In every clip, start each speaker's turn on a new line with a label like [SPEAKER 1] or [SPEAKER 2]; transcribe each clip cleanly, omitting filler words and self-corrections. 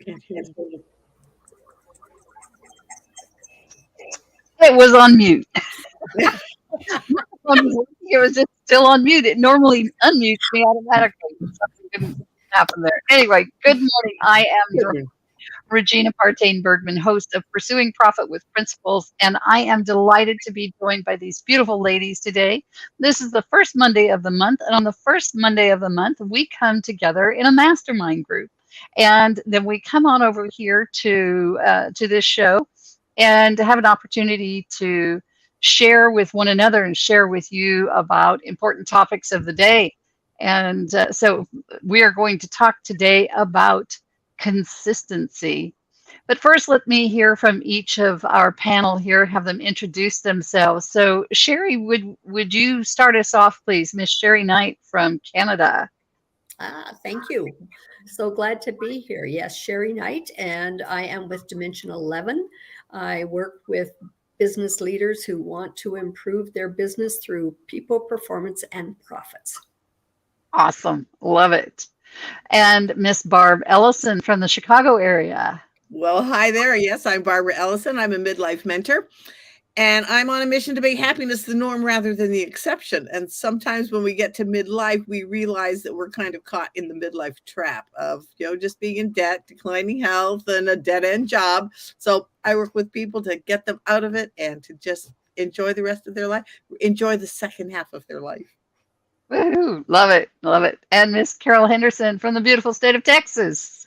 [SPEAKER 1] Can't hear you.
[SPEAKER 2] It was on mute. It was just still on mute. It normally unmutes me automatically. Something didn't happen there. Anyway, good morning. I am your Regina Bergman, host of Pursuing Profit with Principles, and I am delighted to be joined by these beautiful ladies today. This is the first Monday of the month, and on the first Monday of the month, we come together in a mastermind group, and then we come on over here to this show and have an opportunity to share with one another and share with you about important topics of the day. And so we are going to talk today about consistency. But first, let me hear from each of our panel here, have them introduce themselves. So Sherry, would you start us off, please? Miss Sherry Knight from Canada.
[SPEAKER 3] Thank you. So glad to be here. Yes, Sherry Knight, and I am with Dimension 11. I work with business leaders who want to improve their business through people, performance, and profits.
[SPEAKER 2] Awesome. Love it. And Miss Barb Ellison from the Chicago area.
[SPEAKER 1] Well, hi there. Yes, I'm Barbara Ellison. I'm a midlife mentor, and I'm on a mission to make happiness the norm rather than the exception. And sometimes when we get to midlife, we realize that we're kind of caught in the midlife trap of, just being in debt, declining health, and a dead-end job. So I work with people to get them out of it and to just enjoy the rest of their life, enjoy the second half of their life.
[SPEAKER 2] Woohoo! Love it. Love it. And Miss Carol Henderson from the beautiful state of Texas.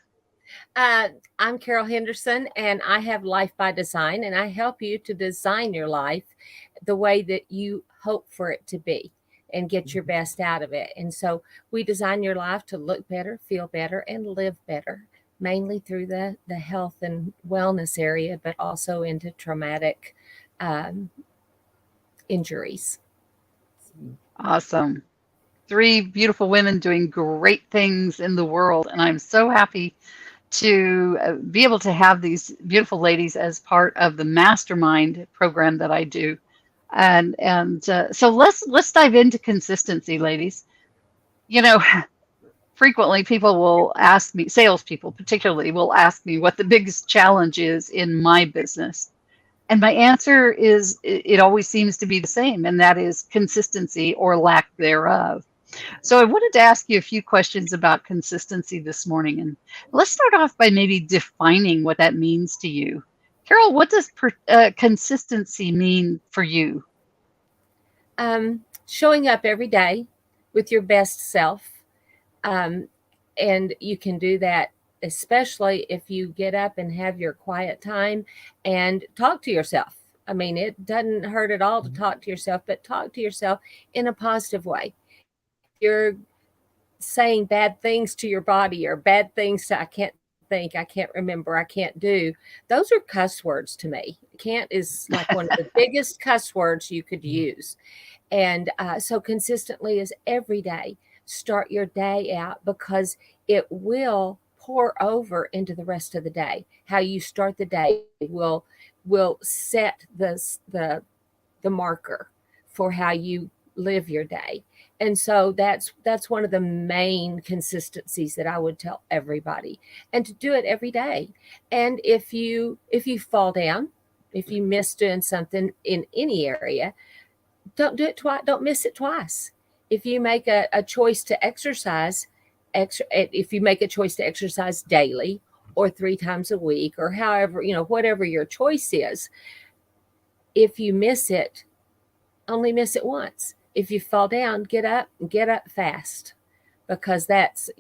[SPEAKER 4] I'm Carol Henderson, and I have Life by Design, and I help you to design your life the way that you hope for it to be and get your best out of it. And so we design your life to look better, feel better, and live better, mainly through the health and wellness area, but also into traumatic injuries.
[SPEAKER 2] Awesome. 3 beautiful women doing great things in the world, and I'm so happy to be able to have these beautiful ladies as part of the mastermind program that I do. And so let's dive into consistency, ladies. Frequently people will ask me, salespeople particularly, will ask me what the biggest challenge is in my business. And my answer is, it always seems to be the same, and that is consistency or lack thereof. So I wanted to ask you a few questions about consistency this morning. And let's start off by maybe defining what that means to you. Carol, what does consistency mean for you?
[SPEAKER 4] Showing up every day with your best self. And you can do that, especially if you get up and have your quiet time and talk to yourself. I mean, it doesn't hurt at all to talk to yourself, but talk to yourself in a positive way. You're saying bad things to your body or bad things to I can't think, I can't remember, I can't do. Those are cuss words to me. Can't is like one of the biggest cuss words you could use. And so consistently is every day. Start your day out because it will pour over into the rest of the day. How you start the day will set the marker for how you live your day. And so that's one of the main consistencies that I would tell everybody, and to do it every day. And if you fall down, if you miss doing something in any area, don't do it twice. Don't miss it twice. If you make a choice to exercise, if you make a choice to exercise daily or 3 times a week or however, whatever your choice is, if you miss it, only miss it once. If you fall down, get up fast, because that's,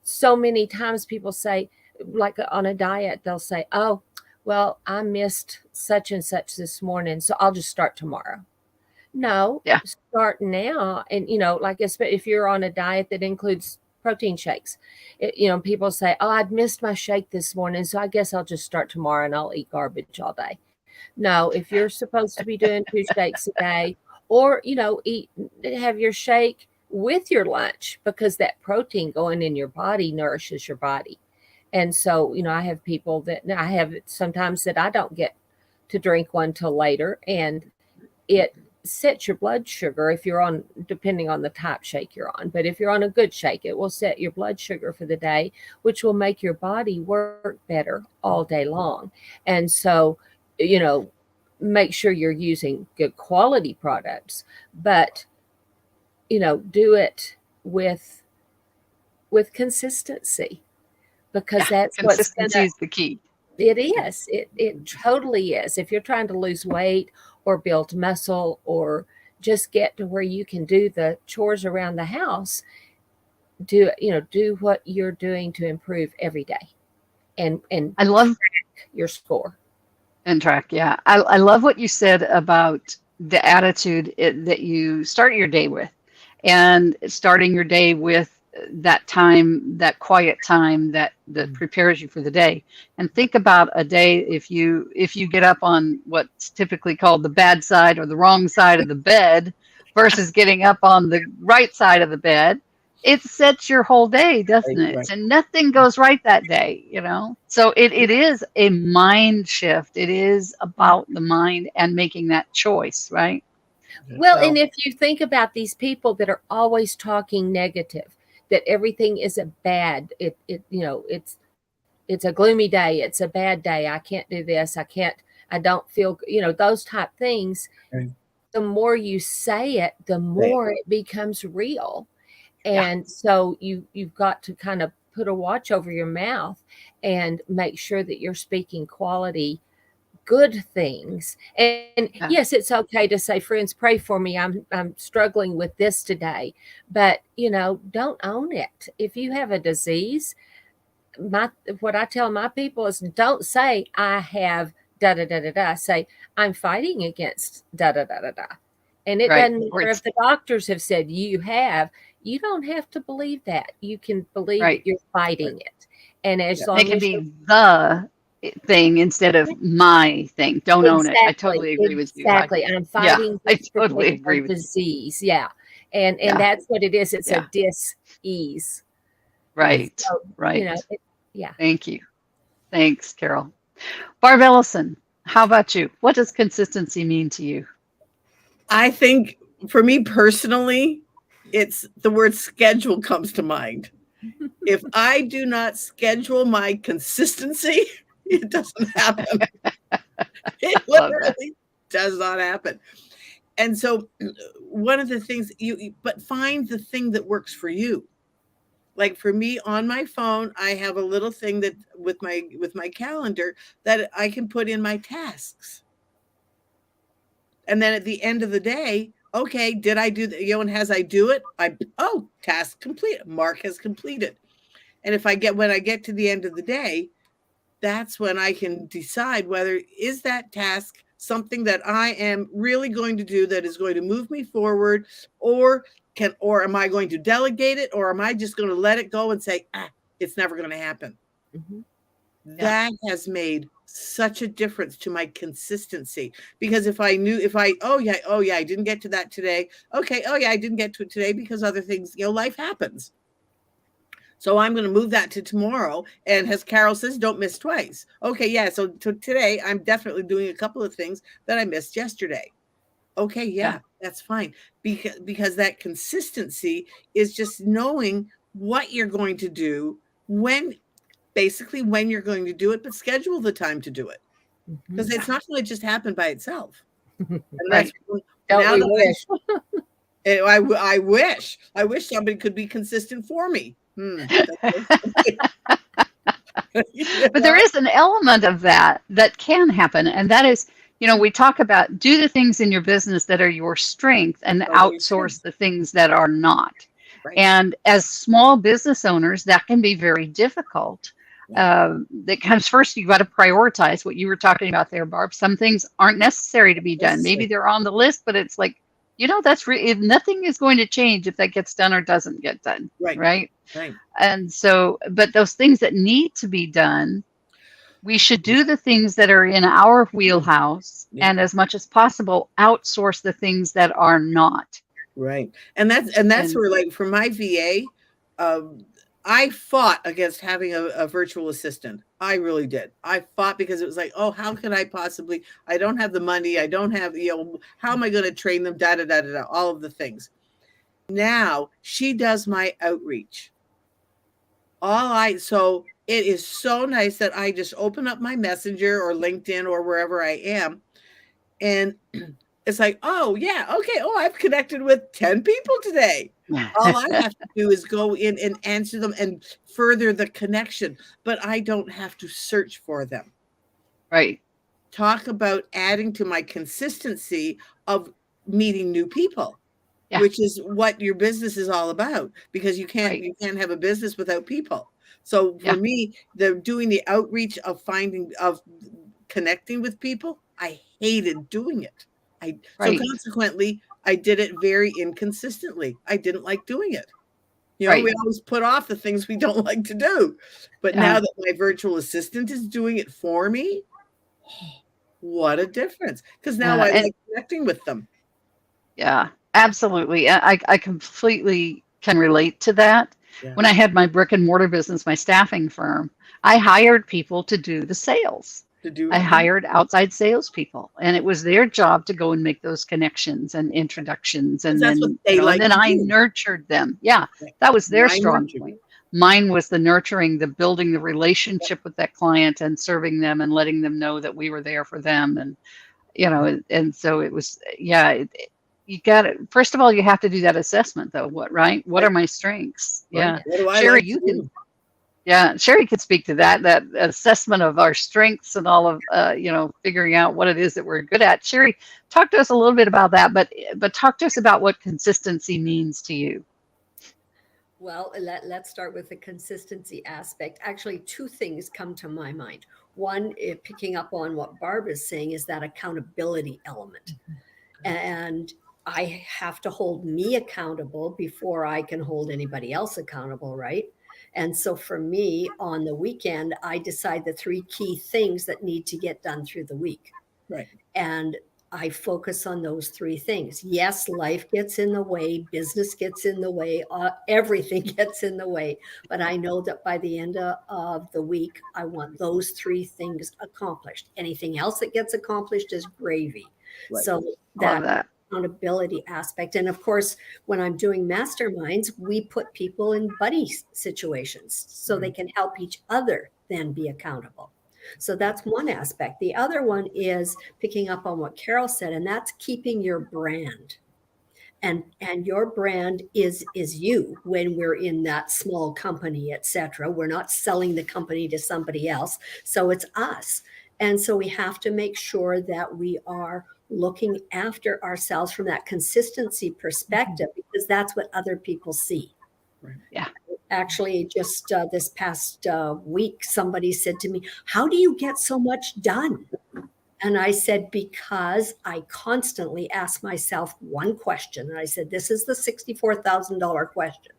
[SPEAKER 4] so many times people say, like on a diet, they'll say, oh, well, I missed such and such this morning, so I'll just start tomorrow. No, start now. And, like if you're on a diet that includes protein shakes, people say, oh, I'd missed my shake this morning, so I guess I'll just start tomorrow and I'll eat garbage all day. No, if you're supposed to be doing 2 shakes a day, or, have your shake with your lunch, because that protein going in your body nourishes your body. And so, I have people that sometimes that I don't get to drink one till later, and it set your blood sugar if you're on, depending on the type shake you're on. But if you're on a good shake, it will set your blood sugar for the day, which will make your body work better all day long. And so, make sure you're using good quality products, but, do it with consistency, because that's what's
[SPEAKER 2] consistency is the key.
[SPEAKER 4] It is. It totally is. If you're trying to lose weight or build muscle or just get to where you can do the chores around the house, do what you're doing to improve every day, and
[SPEAKER 2] I love
[SPEAKER 4] your score.
[SPEAKER 2] and track. Yeah. I love what you said about the attitude that you start your day with, and starting your day with that time, that quiet time that prepares you for the day. And think about a day, if you get up on what's typically called the bad side or the wrong side of the bed versus getting up on the right side of the bed, it sets your whole day, doesn't it?
[SPEAKER 1] Right.
[SPEAKER 2] And nothing goes right that day, So it is a mind shift. It is about the mind and making that choice, right?
[SPEAKER 4] Well, and if you think about these people that are always talking negative, that everything is a bad, it's a gloomy day, it's a bad day, I can't do this, I don't feel, those type things.
[SPEAKER 1] Right.
[SPEAKER 4] The more you say it, the more it becomes real. And so you've got to kind of put a watch over your mouth and make sure that you're speaking quality, good things. And yes, it's okay to say, friends, pray for me. I'm struggling with this today, but don't own it. If you have a disease, what I tell my people is, don't say I have da da da da da. Say I'm fighting against da da da da da. And it doesn't matter if the doctors have said you have. You don't have to believe that. You can believe that you're fighting it. And as long
[SPEAKER 2] it can
[SPEAKER 4] as
[SPEAKER 2] be the thing instead of my thing. Don't own it. I totally agree with you.
[SPEAKER 4] Exactly. I'm fighting
[SPEAKER 2] I totally agree with
[SPEAKER 4] disease. Yeah. And that's what it is. It's a dis-ease.
[SPEAKER 2] Right.
[SPEAKER 4] So,
[SPEAKER 2] right.
[SPEAKER 4] Yeah.
[SPEAKER 2] Thank you. Thanks, Carol. Barb Ellison, how about you? What does consistency mean to you?
[SPEAKER 1] I think for me personally, it's the word schedule comes to mind. If I do not schedule my consistency, it doesn't happen. It literally does not happen. And so one of the things but find the thing that works for you. Like for me on my phone, I have a little thing that with my calendar that I can put in my tasks. And then at the end of the day, okay, did I do that? And as I do it, task complete. Mark has completed. And when I get to the end of the day, that's when I can decide whether is that task something that I am really going to do that is going to move me forward, or am I going to delegate it, or am I just going to let it go and say, it's never going to happen?
[SPEAKER 2] Mm-hmm.
[SPEAKER 1] That has made such a difference to my consistency, because if I didn't get to that today. Okay. I didn't get to it today because other things, life happens. So I'm going to move that to tomorrow. And as Carol says, don't miss twice. Okay. Yeah. So today I'm definitely doing a couple of things that I missed yesterday. Okay. Yeah. That's fine. Because that consistency is just knowing what you're going to do when you're going to do it, but schedule the time to do it, because it's not going to just happen by itself. And
[SPEAKER 2] right.
[SPEAKER 1] I wish somebody could be consistent for me.
[SPEAKER 2] But there is an element of that can happen, and that is, we talk about do the things in your business that are your strength and outsource the things that are not. Right. And as small business owners, that can be very difficult. That comes first, you've got to prioritize what you were talking about there, Barb. Some things aren't necessary to be done. Maybe they're on the list, but it's like, that's nothing is going to change if that gets done or doesn't get done. Right. And so, but those things that need to be done, we should do the things that are in our wheelhouse, and as much as possible, outsource the things that are not.
[SPEAKER 1] Right. And that's where, like, for my VA, I fought against having a virtual assistant. I really did. I fought because it was like, oh, how can I possibly? I don't have the money. I don't have, how am I going to train them? Da da da da da. All of the things. Now she does my outreach. So it is so nice that I just open up my Messenger or LinkedIn or wherever I am, and it's like, oh yeah, okay. Oh, I've connected with 10 people today. All I have to do is go in and answer them and further the connection, but I don't have to search for them.
[SPEAKER 2] Right.
[SPEAKER 1] Talk about adding to my consistency of meeting new people,
[SPEAKER 2] Yeah.
[SPEAKER 1] which is what your business is all about, because you can't have a business without people. So for me, doing the outreach of connecting with people, I hated doing it. So consequently, I did it very inconsistently. I didn't like doing it. We always put off the things we don't like to do. But now that my virtual assistant is doing it for me, what a difference. Because now I like connecting with them.
[SPEAKER 2] Yeah, absolutely. I completely can relate to that.
[SPEAKER 1] Yeah.
[SPEAKER 2] When I had my brick and mortar business, my staffing firm, I hired people to do the sales. I hired outside salespeople, and it was their job to go and make those connections and introductions, and
[SPEAKER 1] that's
[SPEAKER 2] then
[SPEAKER 1] what they like
[SPEAKER 2] then
[SPEAKER 1] to
[SPEAKER 2] I
[SPEAKER 1] do.
[SPEAKER 2] nurtured them. Yeah, that was their strong point. Mine was the nurturing, the building the relationship with that client and serving them and letting them know that we were there for them, and and so it was. You got it. First of all, you have to do that assessment, though. What are my strengths? Yeah,
[SPEAKER 1] what do I
[SPEAKER 2] Sherry,
[SPEAKER 1] like to do?
[SPEAKER 2] Sherry could speak to that assessment of our strengths and all of, figuring out what it is that we're good at. Sherry, talk to us a little bit about that, but talk to us about what consistency means to you.
[SPEAKER 3] Well, let's start with the consistency aspect. Actually, two things come to my mind. One, picking up on what Barbara's saying, is that accountability element. And I have to hold me accountable before I can hold anybody else accountable, right? And so for me, on the weekend, I decide the 3 key things that need to get done through the week.
[SPEAKER 1] Right.
[SPEAKER 3] And I focus on those 3 things. Yes, life gets in the way, business gets in the way, everything gets in the way. But I know that by the end of the week, I want those 3 things accomplished. Anything else that gets accomplished is gravy. Right. So that accountability aspect. And of course, when I'm doing masterminds, we put people in buddy situations so they can help each other then be accountable. So that's one aspect. The other one is picking up on what Carol said, and that's keeping your brand. And your brand is you when we're in that small company, etc. We're not selling the company to somebody else. So it's us. And so we have to make sure that we are looking after ourselves from that consistency perspective, because that's what other people see.
[SPEAKER 1] Right.
[SPEAKER 2] Yeah.
[SPEAKER 3] Actually, just this past week, somebody said to me, "How do you get so much done?" And I said, because I constantly ask myself one question. And I said, this is the $64,000 question.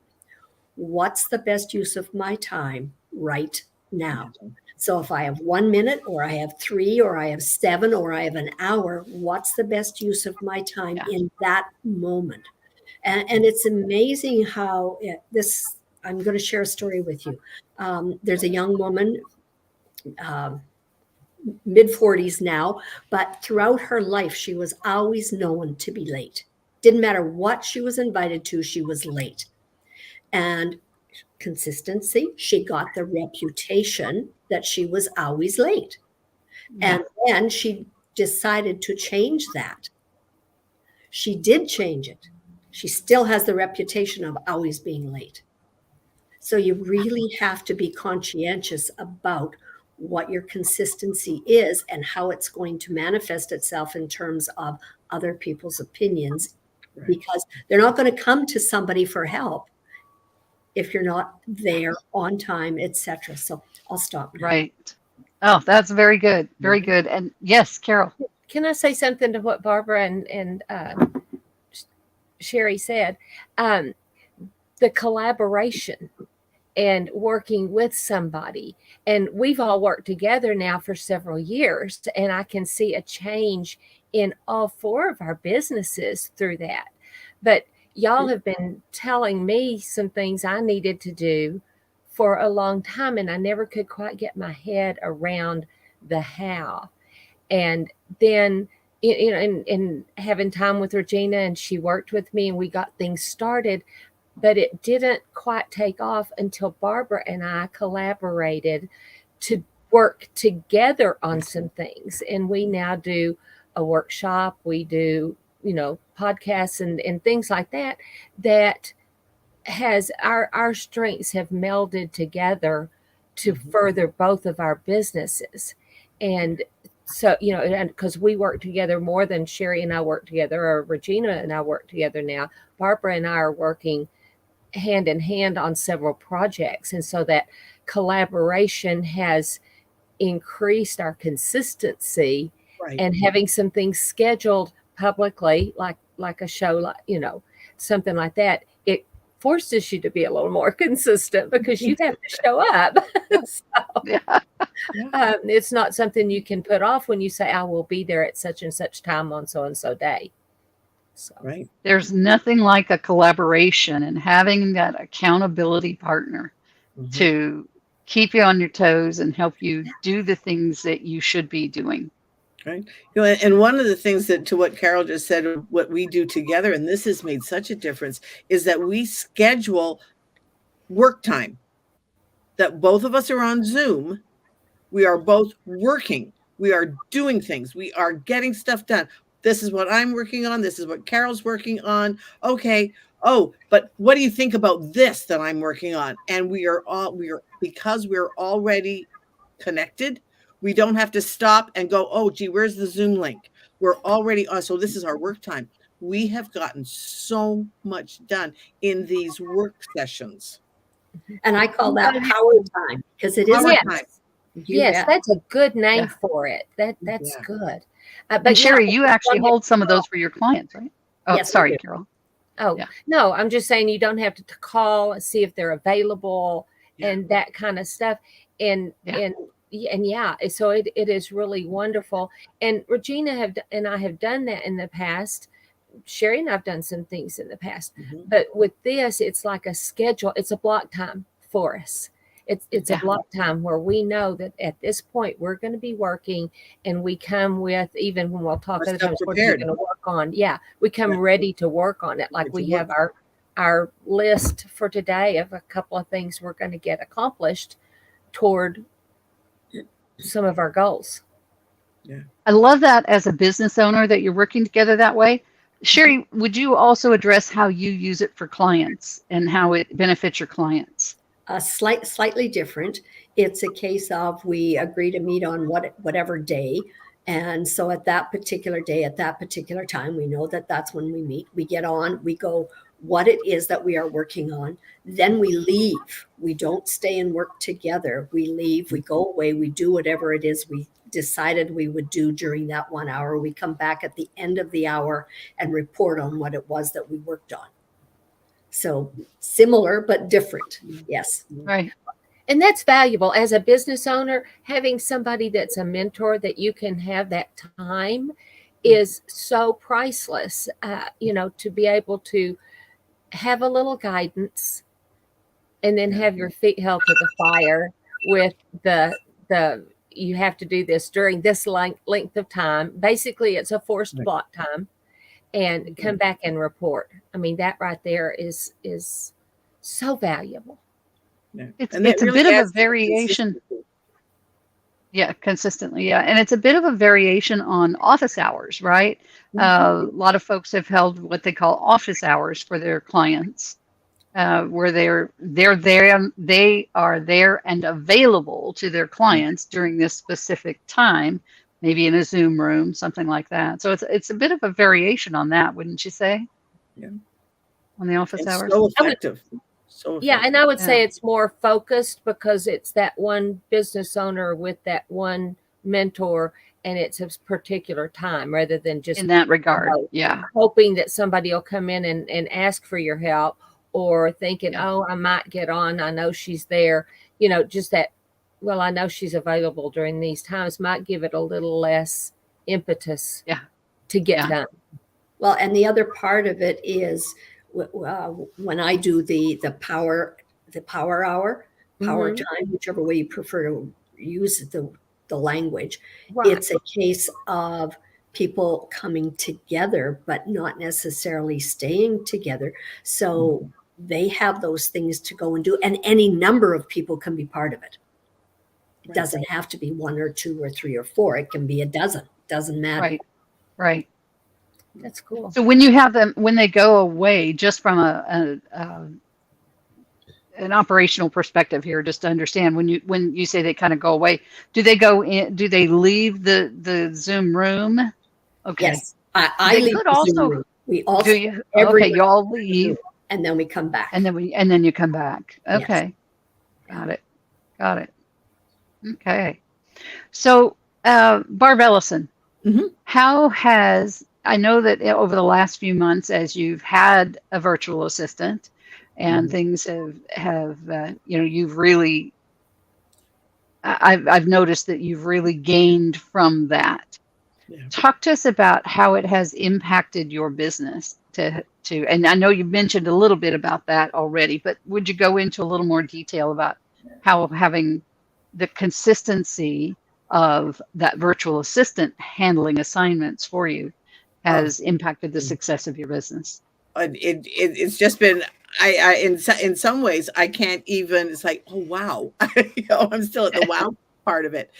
[SPEAKER 3] What's the best use of my time right now? So if I have 1 minute, or I have 3, or I have 7, or I have an hour, what's the best use of my time in that moment? And it's amazing how I'm going to share a story with you. There's a young woman, mid-40s now, but throughout her life, she was always known to be late. Didn't matter what she was invited to, she was late. And consistency, she got the reputation that she was always late. And then she decided to change that. She did change it. She still has the reputation of always being late. So you really have to be conscientious about what your consistency is and how it's going to manifest itself in terms of other people's opinions, because they're not going to come to somebody for help if you're not there on time, etc. So I'll stop now.
[SPEAKER 2] Right. Oh, that's very good. Very good. And yes, Carol.
[SPEAKER 4] Can I say something to what Barbara and Sherry said? The collaboration and working with somebody. And we've all worked together now for several years, and I can see a change in all 4 of our businesses through that. But y'all have been telling me some things I needed to do for a long time, and I never could quite get my head around the how. And then, and having time with Regina, and she worked with me, and we got things started, but it didn't quite take off until Barbara and I collaborated to work together on some things. And we now do a workshop, we do, podcasts and things like that, that has our strengths have melded together to further both of our businesses. And so, and because we work together more than Sherry and I work together, or Regina and I work together now, Barbara and I are working hand in hand on several projects. And so that collaboration has increased our consistency,
[SPEAKER 1] Right.
[SPEAKER 4] and having some things scheduled publicly, like a show, something like that, it forces you to be a little more consistent because you have to show up. It's not something you can put off when you say, I will be there at such and such time on so and so day. So
[SPEAKER 1] Right.
[SPEAKER 2] There's nothing like a collaboration and having that accountability partner to keep you on your toes and help you do the things that you should be doing.
[SPEAKER 1] Right. And one of the things that, to what Carol just said, what we do together, and this has made such a difference, is that we schedule work time, that both of us are on Zoom. We are both working. We are doing things. We are getting stuff done. This is what I'm working on. This is what Carol's working on. Okay. Oh, but what do you think about this that I'm working on? And because we're already connected, we don't have to stop and go, oh, gee, where's the Zoom link? We're already on. So this is our work time. We have gotten so much done in these work sessions.
[SPEAKER 3] And I call that power time, because it is
[SPEAKER 1] Power
[SPEAKER 3] time.
[SPEAKER 1] time.
[SPEAKER 4] Yes, that's a good name for it. That's good.
[SPEAKER 2] But Sherry, you actually hold some of those for your clients, right? Oh,
[SPEAKER 3] Yes,
[SPEAKER 2] sorry, Carol.
[SPEAKER 4] Oh, no, I'm just saying you don't have to call and see if they're available and that kind of stuff. And so it is really wonderful. And Regina and I have done that in the past. Sherry and I've done some things in the past, but with this, it's like a schedule. It's a block time for us. It's a block time where we know that at this point we're going to be working, and we come with, even when we'll talk other times, what we're going to work on. Yeah, we come ready to work on it. Like we have our list for today of a couple of things we're going to get accomplished toward some of our goals.
[SPEAKER 1] Yeah,
[SPEAKER 2] I love that as a business owner that you're working together that way. Sherry, would you also address how you use it for clients and how it benefits your clients?
[SPEAKER 3] Slightly different. It's a case of we agree to meet on whatever day. And so at that particular day, at that particular time, we know that that's when we meet. We get on, we go what it is that we are working on. Then we leave. We don't stay and work together. We leave, we go away, we do whatever it is we decided we would do during that 1 hour. We come back at the end of the hour and report on what it was that we worked on. So similar, but different. Yes.
[SPEAKER 2] Right.
[SPEAKER 4] And that's valuable as a business owner. Having somebody that's a mentor that you can have that time is so priceless, to be able to have a little guidance and then have your feet held to the fire with the you have to do this during this length of time. Basically, it's a forced block time. And come back and report. I mean, that right there is so valuable.
[SPEAKER 1] Yeah.
[SPEAKER 2] It's a bit of a variation. Yeah, consistently. Yeah. And it's a bit of a variation on office hours, right? A lot of folks have held what they call office hours for their clients, where they are there and available to their clients during this specific time. Maybe in a Zoom room, something like that. So it's a bit of a variation on that, wouldn't you say?
[SPEAKER 1] Yeah.
[SPEAKER 2] On the office hours.
[SPEAKER 1] So effective.
[SPEAKER 4] Yeah, and I would say it's more focused because it's that one business owner with that one mentor, and it's a particular time rather than just
[SPEAKER 2] in that regard.
[SPEAKER 4] Hoping that somebody will come in and ask for your help, or thinking, oh, I might get on. I know she's there. Just that. Well, I know she's available during these times, might give it a little less impetus to get done.
[SPEAKER 3] Well, and the other part of it is when I do the power hour, power
[SPEAKER 1] Mhm.
[SPEAKER 3] time, whichever way you prefer to use the language.
[SPEAKER 4] Right.
[SPEAKER 3] It's a case of people coming together, but not necessarily staying together. So they have those things to go and do, and any number of people can be part of it. It
[SPEAKER 1] Right.
[SPEAKER 3] doesn't have to be 1 or 2 or 3 or 4. It can be a dozen. Doesn't matter.
[SPEAKER 2] Right. Right.
[SPEAKER 4] That's cool.
[SPEAKER 2] So when you have them, when they go away, just from an operational perspective here, just to understand, when you say they kind of go away, do they go in? Do they leave the Zoom room? Okay.
[SPEAKER 3] Yes, I
[SPEAKER 2] They
[SPEAKER 3] leave
[SPEAKER 2] could
[SPEAKER 3] the Zoom
[SPEAKER 2] also.
[SPEAKER 3] room. We
[SPEAKER 2] Do
[SPEAKER 3] also
[SPEAKER 2] you?
[SPEAKER 3] everyone
[SPEAKER 2] Okay, you all
[SPEAKER 3] in the
[SPEAKER 2] leave,
[SPEAKER 3] room, and then we come back.
[SPEAKER 2] and then you come back.
[SPEAKER 3] Yes.
[SPEAKER 2] Okay. Got it. Got it. Okay. So, Barb Ellison,
[SPEAKER 1] Mhm.
[SPEAKER 2] how has, I know that over the last few months, as you've had a virtual assistant and
[SPEAKER 1] Mhm.
[SPEAKER 2] things have you've really, I've noticed that you've really gained from that.
[SPEAKER 1] Yeah.
[SPEAKER 2] Talk to us about how it has impacted your business and I know you mentioned a little bit about that already, but would you go into a little more detail about how having the consistency of that virtual assistant handling assignments for you
[SPEAKER 1] Oh,
[SPEAKER 2] has impacted the success of your business?
[SPEAKER 1] it's just been in some ways I can't even. It's like, oh wow, I'm still at the wow part of it,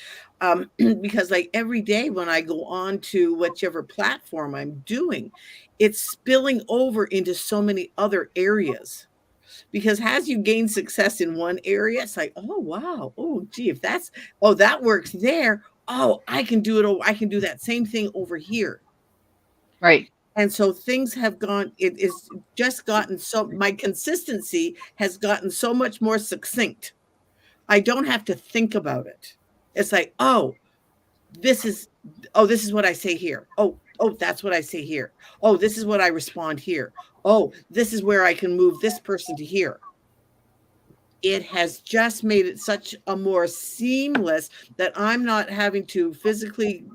[SPEAKER 1] because like every day when I go on to whichever platform I'm doing, it's spilling over into so many other areas. Because as you gain success in one area, it's like, oh wow, oh gee, if that's that works there, oh I can do it. Oh, I can do that same thing over here.
[SPEAKER 2] Right.
[SPEAKER 1] And so things have gone, it is just gotten so, my consistency has gotten so much more succinct. I don't have to think about it. It's like, this is, this is what I say here. That's what I say here. Oh, this is what I respond here. Oh, this is where I can move this person to here. It has just made it such a more seamless that I'm not having to physically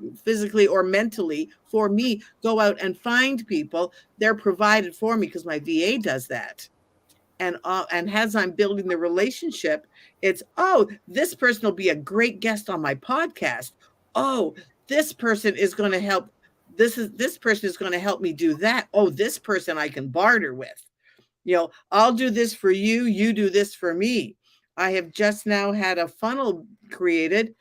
[SPEAKER 1] or mentally for me go out and find people. They're provided for me because my VA does that. And as I'm building the relationship, it's, this person will be a great guest on my podcast. Oh, this person is going to help. This person is going to help me do that. Oh, this person I can barter with. I'll do this for you. You do this for me. I have just now had a funnel created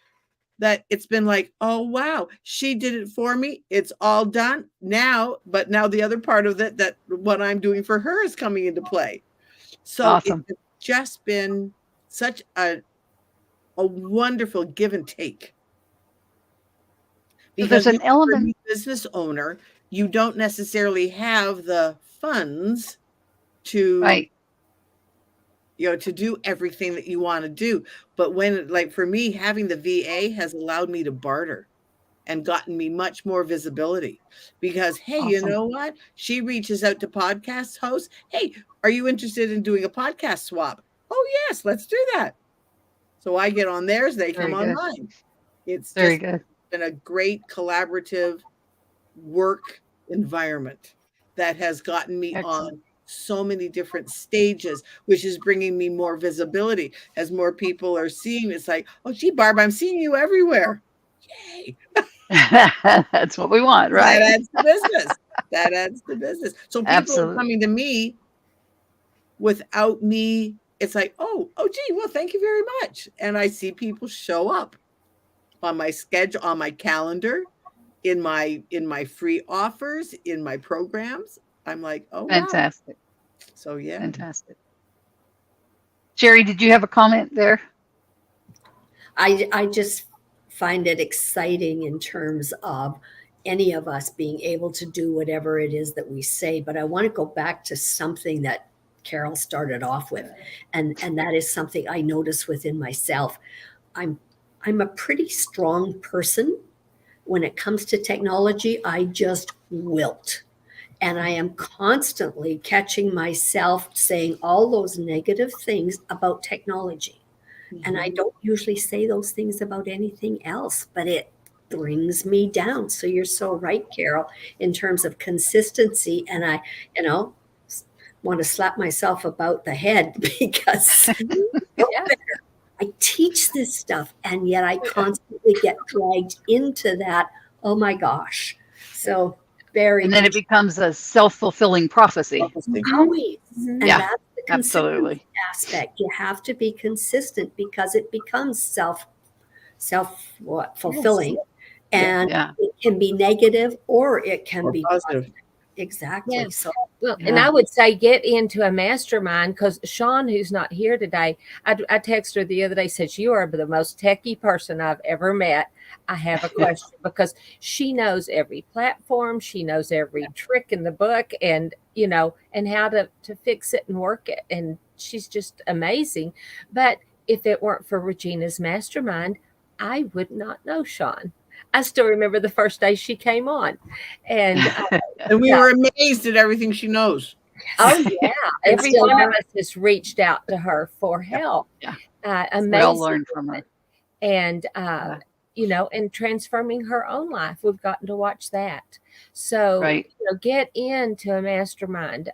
[SPEAKER 1] that it's been like, oh, wow, she did it for me. It's all done now. But now the other part of it, that what I'm doing for her is coming into play. So
[SPEAKER 2] Awesome.
[SPEAKER 1] it's just been such a wonderful give and take.
[SPEAKER 2] So there's
[SPEAKER 1] Because
[SPEAKER 2] an
[SPEAKER 1] you're a
[SPEAKER 2] element.
[SPEAKER 1] new business owner, you don't necessarily have the funds to
[SPEAKER 2] Right.
[SPEAKER 1] to do everything that you want to do. But when, like for me, having the VA has allowed me to barter and gotten me much more visibility because, hey, you
[SPEAKER 2] Awesome.
[SPEAKER 1] know what? She reaches out to podcast hosts. Hey, are you interested in doing a podcast swap? Oh, yes, let's do that. So I get on theirs, they come
[SPEAKER 2] Very
[SPEAKER 1] on
[SPEAKER 2] good.
[SPEAKER 1] mine. It's
[SPEAKER 2] Very
[SPEAKER 1] just
[SPEAKER 2] good.
[SPEAKER 1] been a great collaborative work environment that has gotten me
[SPEAKER 2] Excellent.
[SPEAKER 1] on so many different stages, which is bringing me more visibility as more people are seeing. It's like, oh, gee, Barb, I'm seeing you everywhere. Yay.
[SPEAKER 2] That's what we want,
[SPEAKER 1] That
[SPEAKER 2] right?
[SPEAKER 1] adds to business. That adds to business. So people are
[SPEAKER 2] Absolutely.
[SPEAKER 1] coming to me without me. It's like, gee, well, thank you very much. And I see people show up on my schedule, on my calendar, in my free offers, in my programs. I'm like, oh wow.
[SPEAKER 2] Fantastic.
[SPEAKER 1] So yeah.
[SPEAKER 2] Fantastic. Sherry, did you have a comment there?
[SPEAKER 3] I just find it exciting in terms of any of us being able to do whatever it is that we say. But I want to go back to something that Carol started off with, and that is something I notice within myself. I'm a pretty strong person. When it comes to technology, I just wilt. And I am constantly catching myself saying all those negative things about technology. And I don't usually say those things about anything else, but it brings me down. So you're so right, Carol, in terms of consistency. And I, want to slap myself about the head because
[SPEAKER 4] Yeah.
[SPEAKER 3] I teach this stuff, and yet I constantly get dragged into that. Oh my gosh. So very
[SPEAKER 2] And then it becomes a self-fulfilling prophecy.
[SPEAKER 3] always. And
[SPEAKER 2] Yeah,
[SPEAKER 3] that's the
[SPEAKER 2] absolutely.
[SPEAKER 3] consistency aspect. You have to be consistent because it becomes fulfilling. And
[SPEAKER 2] Yeah.
[SPEAKER 3] it can be negative or it can
[SPEAKER 1] Or
[SPEAKER 3] be
[SPEAKER 1] positive.
[SPEAKER 3] Exactly.
[SPEAKER 4] Yeah.
[SPEAKER 3] So
[SPEAKER 4] Well,
[SPEAKER 2] Yeah.
[SPEAKER 4] and I would say get into a mastermind, because Sean, who's not here today, I texted her the other day, says, you are the most techie person I've ever met. I have a question, because she knows every platform. She knows every trick in the book, and, you know, and how to fix it and work it. And she's just amazing. But if it weren't for Regina's mastermind, I would not know Sean. I still remember the first day she came on, and
[SPEAKER 1] And we were amazed at everything she knows.
[SPEAKER 4] oh yeah,
[SPEAKER 3] And
[SPEAKER 4] every
[SPEAKER 3] still
[SPEAKER 4] one of
[SPEAKER 3] are.
[SPEAKER 4] us has reached out to her for help.
[SPEAKER 2] Yeah.
[SPEAKER 4] Amazing.
[SPEAKER 2] We all learned from her.
[SPEAKER 4] And you know, and transforming her own life. We've gotten to watch that. So
[SPEAKER 2] Right.
[SPEAKER 4] you know, get into a mastermind,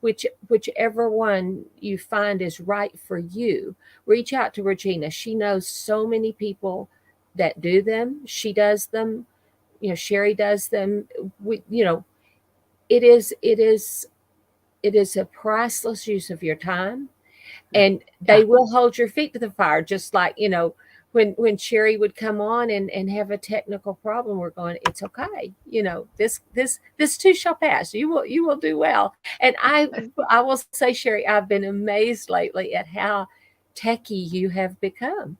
[SPEAKER 4] whichever one you find is right for you. Reach out to Regina. She knows so many people that do them. She does them. You know, Sherry does them. You know, it is a priceless use of your time, and they will hold your feet to the fire. Just like, you know, when Sherry would come on and have a technical problem, we're going, it's okay. You know, this too shall pass. You will do well. And I will say, Sherry, I've been amazed lately at how techy you have become.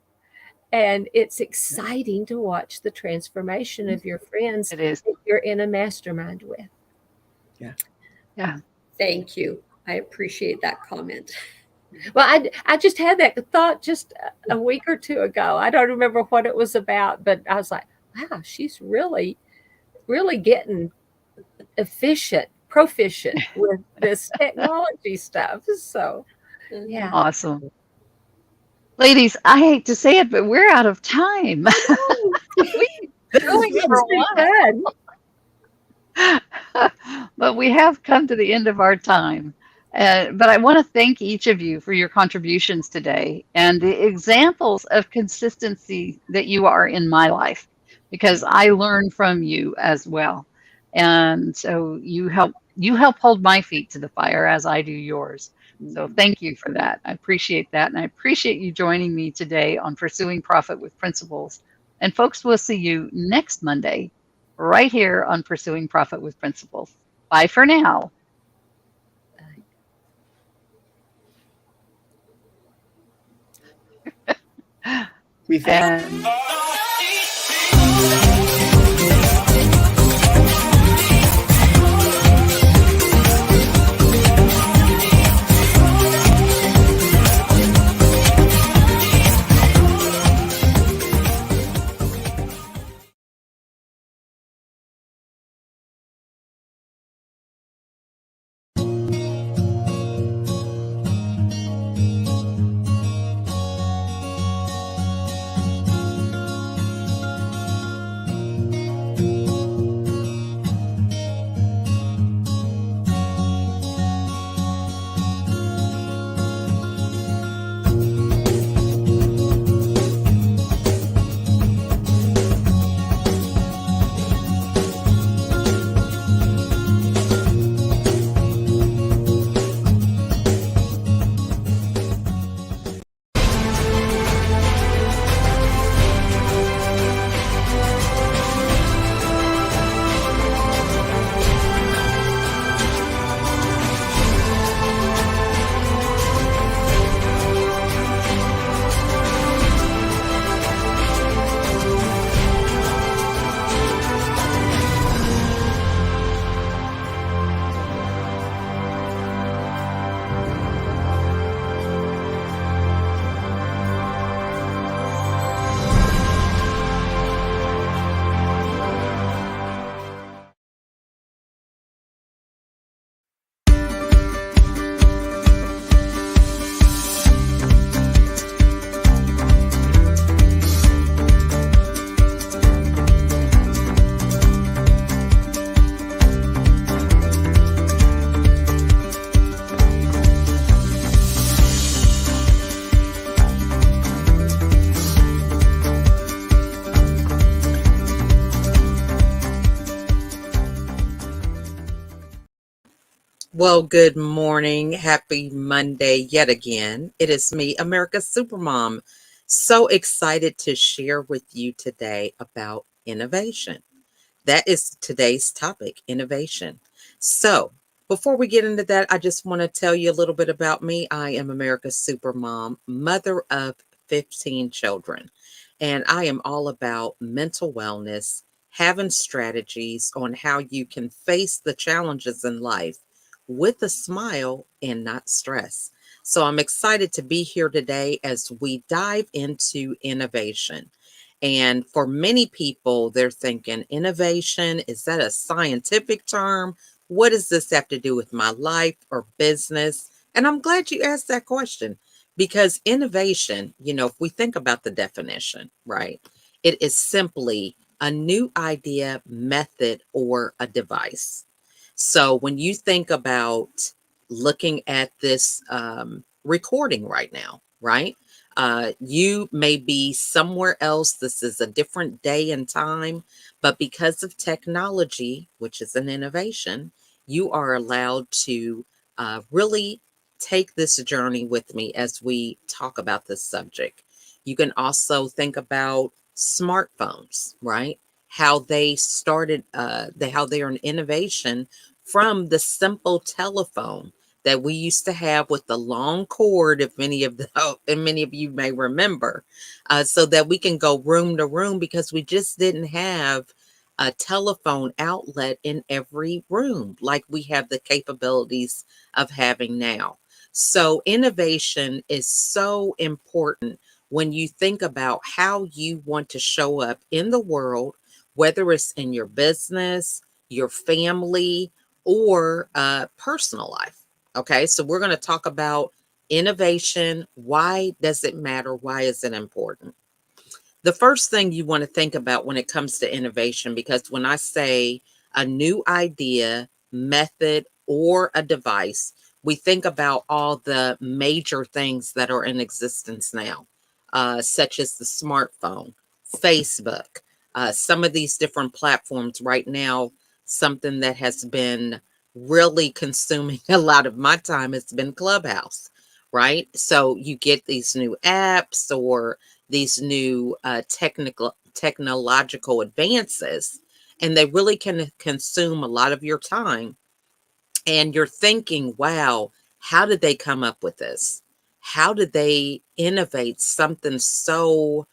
[SPEAKER 4] And it's exciting to watch the transformation of your friends
[SPEAKER 2] It is.
[SPEAKER 4] that you're in a mastermind with.
[SPEAKER 2] Yeah.
[SPEAKER 3] Thank you. I appreciate that comment.
[SPEAKER 4] Well, I just had that thought just a week or two ago. I don't remember what it was about, but I was like, wow, she's really, really getting proficient with this technology stuff. So, yeah.
[SPEAKER 2] Awesome. Ladies, I hate to say it, but we're out of time.
[SPEAKER 4] Going for one.
[SPEAKER 2] But we have come to the end of our time. But I want to thank each of you for your contributions today and the examples of consistency that you are in my life, because I learn from you as well. And so you help hold my feet to the fire as I do yours. So thank you for that. I appreciate that. And I appreciate you joining me today on Pursuing Profit with Principles. And folks, we'll see you next Monday right here on Pursuing Profit with Principles. Bye for now.
[SPEAKER 1] We thank
[SPEAKER 5] Well, good morning. Happy Monday yet again. It is me, America's Supermom. So excited to share with you today about innovation. That is today's topic, innovation. So, before we get into that, I just want to tell you a little bit about me. I am America's Supermom, mother of 15 children, and I am all about mental wellness, having strategies on how you can face the challenges in life with a smile and not stress. So, I'm excited to be here today as we dive into innovation. And for many people, they're thinking innovation, is that a scientific term? What does this have to do with my life or business? And I'm glad you asked that question because innovation, if we think about the definition, right, it is simply a new idea, method, or a device. So when you think about looking at this recording right now, right? You may be somewhere else. This is a different day and time, but because of technology, which is an innovation, you are allowed to really take this journey with me as we talk about this subject. You can also think about smartphones, right? How they started, how they're an innovation from the simple telephone that we used to have with the long cord, if many of the and many of you may remember, so that we can go room to room because we just didn't have a telephone outlet in every room like we have the capabilities of having now. So innovation is so important when you think about how you want to show up in the world, whether it's in your business, your family, or personal life. Okay, so we're going to talk about innovation. Why does it matter? Why is it important? The first thing you want to think about when it comes to innovation, because when I say a new idea, method, or a device, we think about all the major things that are in existence now, such as the smartphone, Facebook, some of these different platforms right now. Something that has been really consuming a lot of my time has been Clubhouse, right? So you get these new apps or these new technological advances, and they really can consume a lot of your time. And you're thinking, wow, how did they come up with this? How did they innovate something so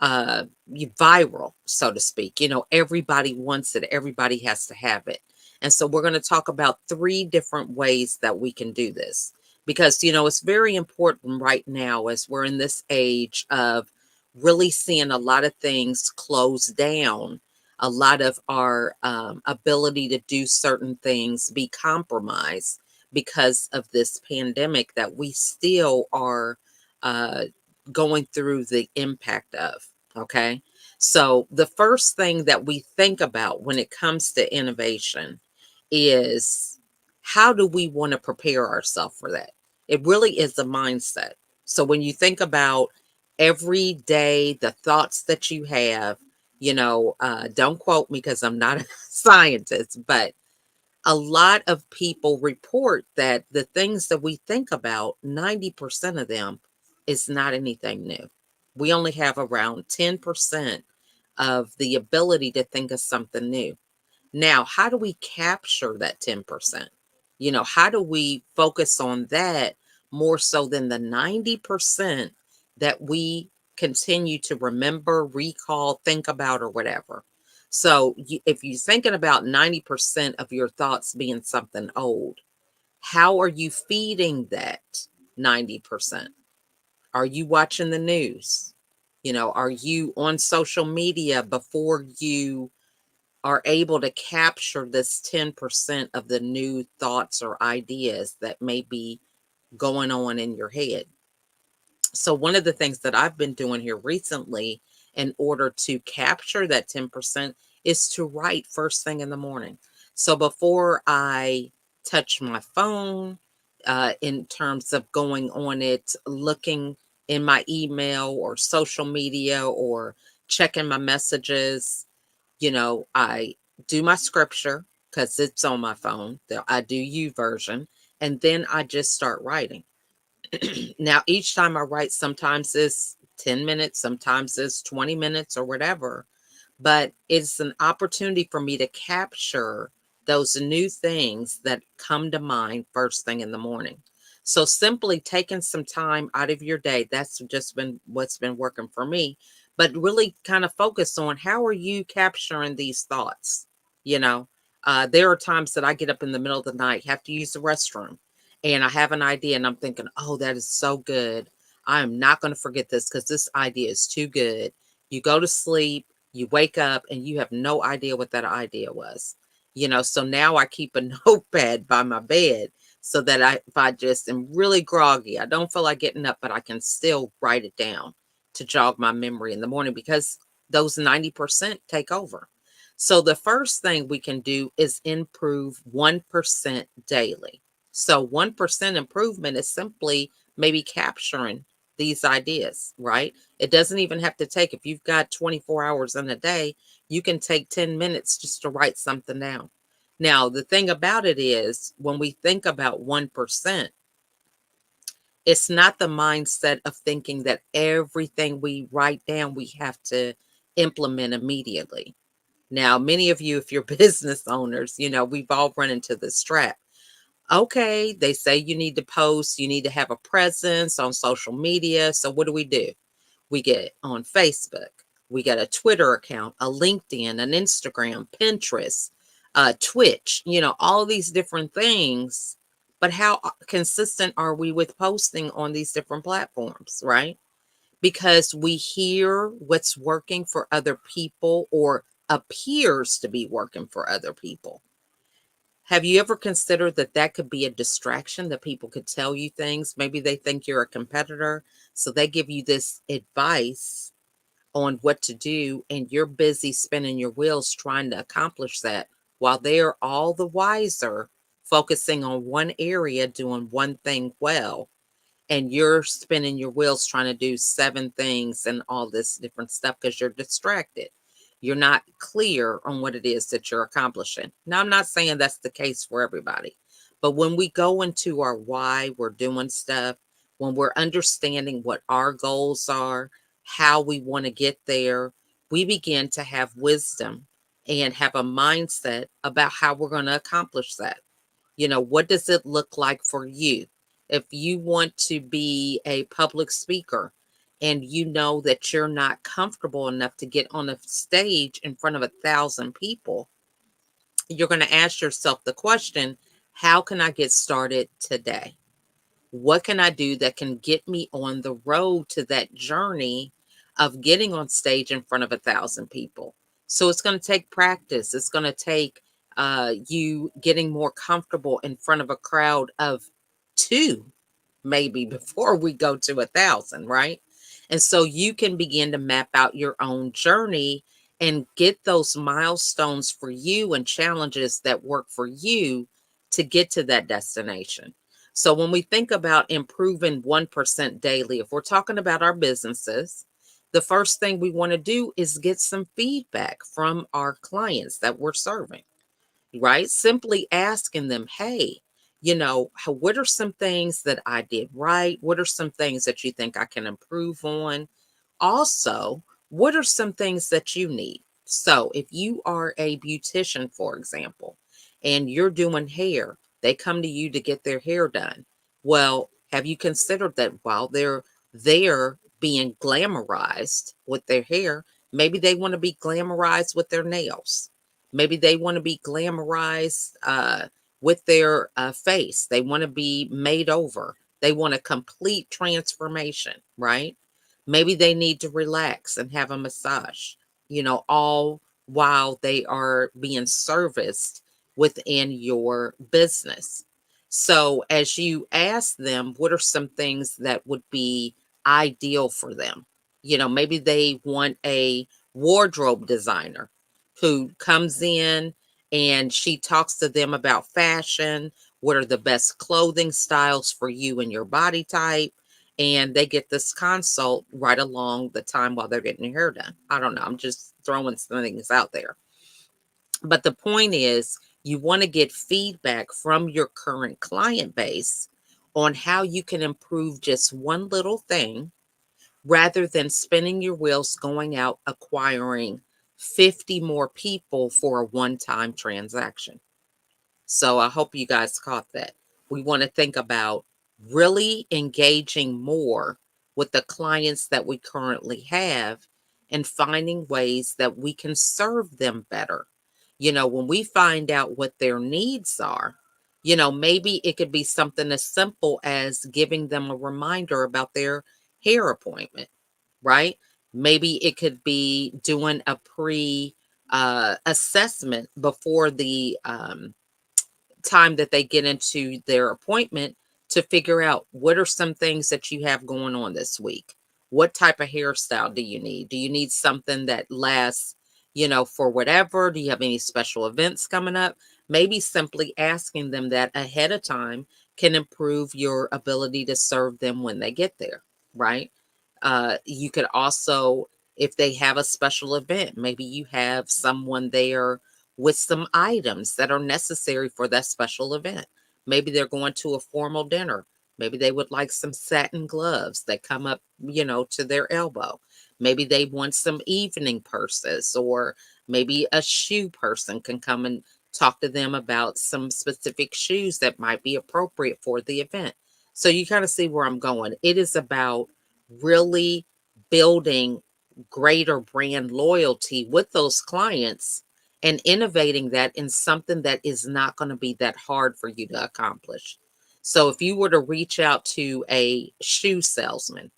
[SPEAKER 5] viral, so to speak? Everybody wants it, everybody has to have it. And so we're going to talk about 3 different ways that we can do this because it's very important right now as we're in this age of really seeing a lot of things close down, a lot of our ability to do certain things be compromised because of this pandemic that we still are uh, going through the impact of. Okay. So the first thing that we think about when it comes to innovation is how do we want to prepare ourselves for that? It really is a mindset. So when you think about every day, the thoughts that you have, don't quote me because I'm not a scientist, but a lot of people report that the things that we think about, 90% of them is not anything new. We only have around 10% of the ability to think of something new. Now, how do we capture that 10%? How do we focus on that more so than the 90% that we continue to remember, recall, think about, or whatever? So if you're thinking about 90% of your thoughts being something old, how are you feeding that 90%? Are you watching the news? Are you on social media before you are able to capture this 10% of the new thoughts or ideas that may be going on in your head? So one of the things that I've been doing here recently in order to capture that 10% is to write first thing in the morning. So before I touch my phone, in terms of going on it, looking in my email or social media or checking my messages, I do my scripture because it's on my phone. I do YouVersion. And then I just start writing. Now, each time I write, sometimes it's 10 minutes, sometimes it's 20 minutes or whatever, but it's an opportunity for me to capture those new things that come to mind first thing in the morning. So simply taking some time out of your day, that's just been what's been working for me, but really kind of focus on how are you capturing these thoughts? You know, there are times that I get up in the middle of the night, have to use the restroom, and I have an idea and I'm thinking, oh, that is so good. I am not going to forget this because this idea is too good. You go to sleep, you wake up, and you have no idea what that idea was. So now I keep a notepad by my bed so that if I just am really groggy, I don't feel like getting up, but I can still write it down to jog my memory in the morning because those 90% take over. So the first thing we can do is improve 1% daily. So 1% improvement is simply maybe capturing these ideas, right? It doesn't even have to take, if you've got 24 hours in a day, you can take 10 minutes just to write something down. Now, the thing about it is when we think about 1%, it's not the mindset of thinking that everything we write down, we have to implement immediately. Now, many of you, if you're business owners, we've all run into this trap. Okay, they say you need to post, you need to have a presence on social media. So what do? We get on Facebook, we got a Twitter account, a LinkedIn, an Instagram, Pinterest, Twitch, all these different things. But how consistent are we with posting on these different platforms, right? Because we hear what's working for other people or appears to be working for other people. Have you ever considered that that could be a distraction, that people could tell you things? Maybe they think you're a competitor, so they give you this advice on what to do, and you're busy spinning your wheels trying to accomplish that while they're all the wiser, focusing on one area, doing one thing well, and you're spinning your wheels trying to do 7 things and all this different stuff because you're distracted. You're not clear on what it is that you're accomplishing. Now, I'm not saying that's the case for everybody, but when we go into our why we're doing stuff, when we're understanding what our goals are, how we want to get there, we begin to have wisdom and have a mindset about how we're going to accomplish that. What does it look like for you? If you want to be a public speaker and you know that you're not comfortable enough to get on a stage in front of 1,000 people, you're going to ask yourself the question, how can I get started today? What can I do that can get me on the road to that journey of getting on stage in front of 1,000 people? So it's going to take practice. It's going to take you getting more comfortable in front of a crowd of 2, maybe, before we go to 1,000, right? And so you can begin to map out your own journey and get those milestones for you and challenges that work for you to get to that destination. So when we think about improving 1% daily, if we're talking about our businesses, the first thing we want to do is get some feedback from our clients that we're serving, right? Simply asking them, hey, what are some things that I did right? What are some things that you think I can improve on? Also, what are some things that you need? So if you are a beautician, for example, and you're doing hair, they come to you to get their hair done. Well, have you considered that while they're there being glamorized with their hair, maybe they want to be glamorized with their nails? Maybe they want to be glamorized with their face. They want to be made over. They want a complete transformation, right? Maybe they need to relax and have a massage, all while they are being serviced within your business. So, as you ask them, what are some things that would be ideal for them? Maybe they want a wardrobe designer who comes in and she talks to them about fashion. What are the best clothing styles for you and your body type? And they get this consult right along the time while they're getting their hair done. I don't know. I'm just throwing some things out there. But the point is, You want to get feedback from your current client base on how you can improve just one little thing rather than spinning your wheels going out acquiring 50 more people for a one-time transaction. So I hope you guys caught that. We want to think about really engaging more with the clients that we currently have and finding ways that we can serve them better. When we find out what their needs are, maybe it could be something as simple as giving them a reminder about their hair appointment, right? Maybe it could be doing a pre assessment before the time that they get into their appointment to figure out what are some things that you have going on this week. What type of hairstyle do you need? Do you need something that lasts, for whatever? Do you have any special events coming up? Maybe simply asking them that ahead of time can improve your ability to serve them when they get there, right? You could also, if they have a special event, maybe you have someone there with some items that are necessary for that special event. Maybe they're going to a formal dinner. Maybe they would like some satin gloves that come up, to their elbow. Maybe they want some evening purses, or maybe a shoe person can come and talk to them about some specific shoes that might be appropriate for the event. So you kind of see where I'm going. It is about really building greater brand loyalty with those clients and innovating that in something that is not going to be that hard for you to accomplish. So if you were to reach out to a shoe salesman,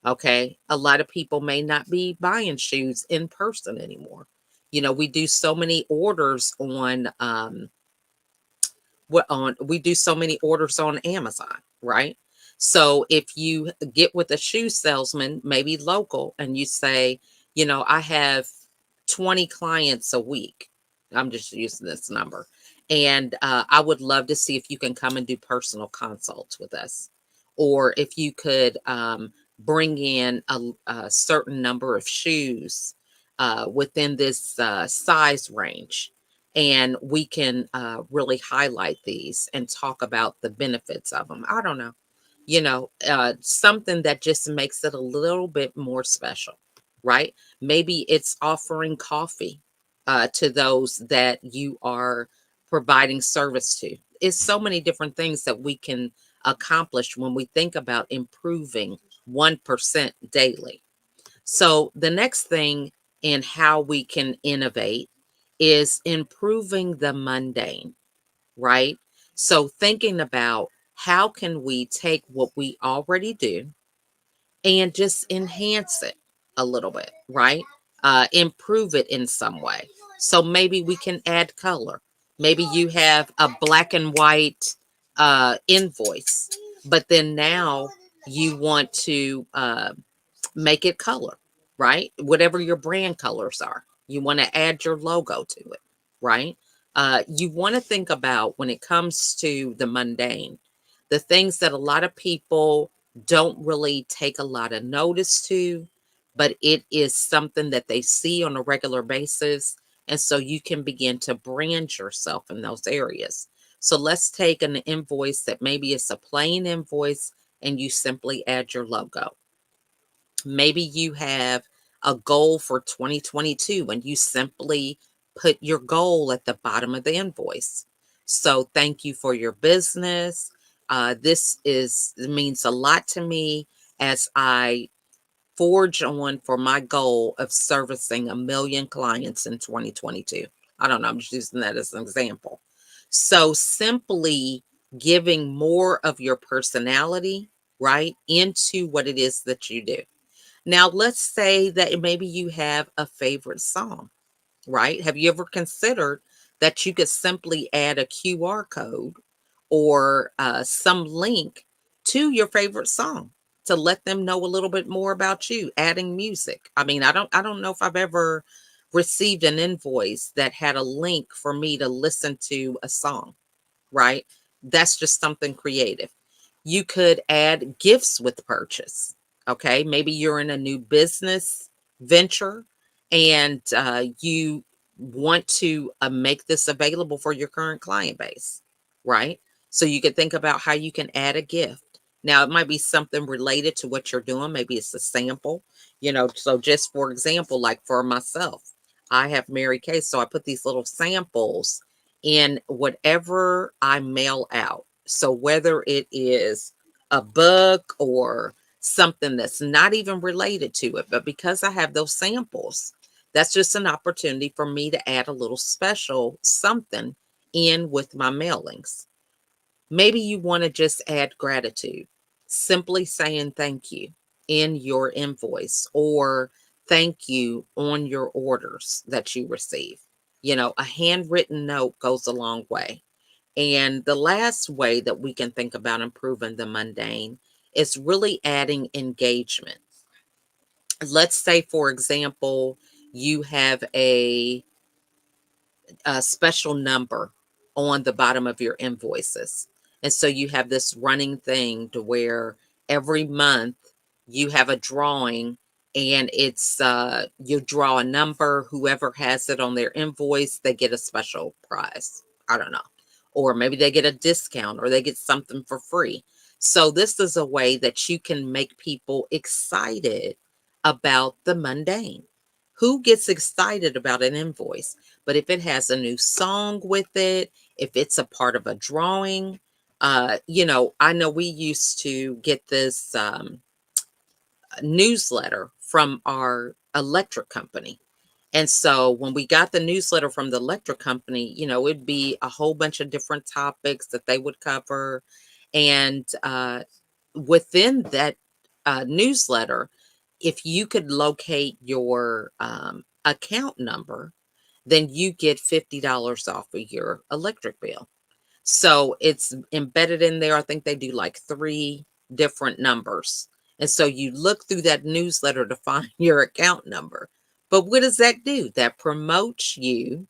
[SPEAKER 5] okay, a lot of people may not be buying shoes in person anymore. We do so many orders we do so many orders on Amazon, right? So if you get with a shoe salesman, maybe local, and you say, I have 20 clients a week. I'm just using this number. And I would love to see if you can come and do personal consults with us. Or if you could bring in a certain number of shoes within this size range, and we can really highlight these and talk about the benefits of them. I don't know, something that just makes it a little bit more special, right? Maybe it's offering coffee to those that you are providing service to. It's so many different things that we can accomplish when we think about improving 1% daily. So the next thing in how we can innovate is improving the mundane, right? So thinking about how can we take what we already do and just enhance it a little bit, right? Improve it in some way. So maybe we can add color. Maybe you have a black and white invoice, but then now you want to make it color, right? Whatever your brand colors are, you want to add your logo to it, right? You want to think about when it comes to the mundane, the things that a lot of people don't really take a lot of notice to, but it is something that they see on a regular basis. And so you can begin to brand yourself in those areas. So let's take an invoice that maybe it's a plain invoice and you simply add your logo. Maybe you have a goal for 2022 and you simply put your goal at the bottom of the invoice. So thank you for your business. This means a lot to me as I forge on for my goal of servicing 1 million clients in 2022. I don't know, I'm just using that as an example. So simply giving more of your personality, right, into what it is that you do. Now, let's say that maybe you have a favorite song, right? Have you ever considered that you could simply add a QR code or some link to your favorite song to let them know a little bit more about you, adding music? I mean, I don't know if I've ever received an invoice that had a link for me to listen to a song, right? That's just something creative. You could add gifts with purchase. Okay, maybe you're in a new business venture and you want to make this available for your current client base, right? So you can think about how you can add a gift. Now, it might be something related to what you're doing. Maybe it's a sample, So just for example, like for myself, I have Mary Kay. So I put these little samples in whatever I mail out. So whether it is a book or something that's not even related to it, but because I have those samples, that's just an opportunity for me to add a little special something in with my mailings. Maybe you want to just add gratitude, simply saying thank you in your invoice or thank you on your orders that you receive. A handwritten note goes a long way. And the last way that we can think about improving the mundane is really adding engagement. Let's say, for example, you have a special number on the bottom of your invoices. And so you have this running thing to where every month you have a drawing, and it's you draw a number. Whoever has it on their invoice, they get a special prize. I don't know. Or maybe they get a discount or they get something for free. So this is a way that you can make people excited about the mundane. Who gets excited about an invoice? But if it has a new song with it, if it's a part of a drawing, I know we used to get this newsletter from our electric company. And so when we got the newsletter from the electric company, it'd be a whole bunch of different topics that they would cover. And within that newsletter, if you could locate your account number, then you get $50 off of your electric bill. So it's embedded in there. I think they do like 3 different numbers. And so you look through that newsletter to find your account number. But what does that do? That promotes you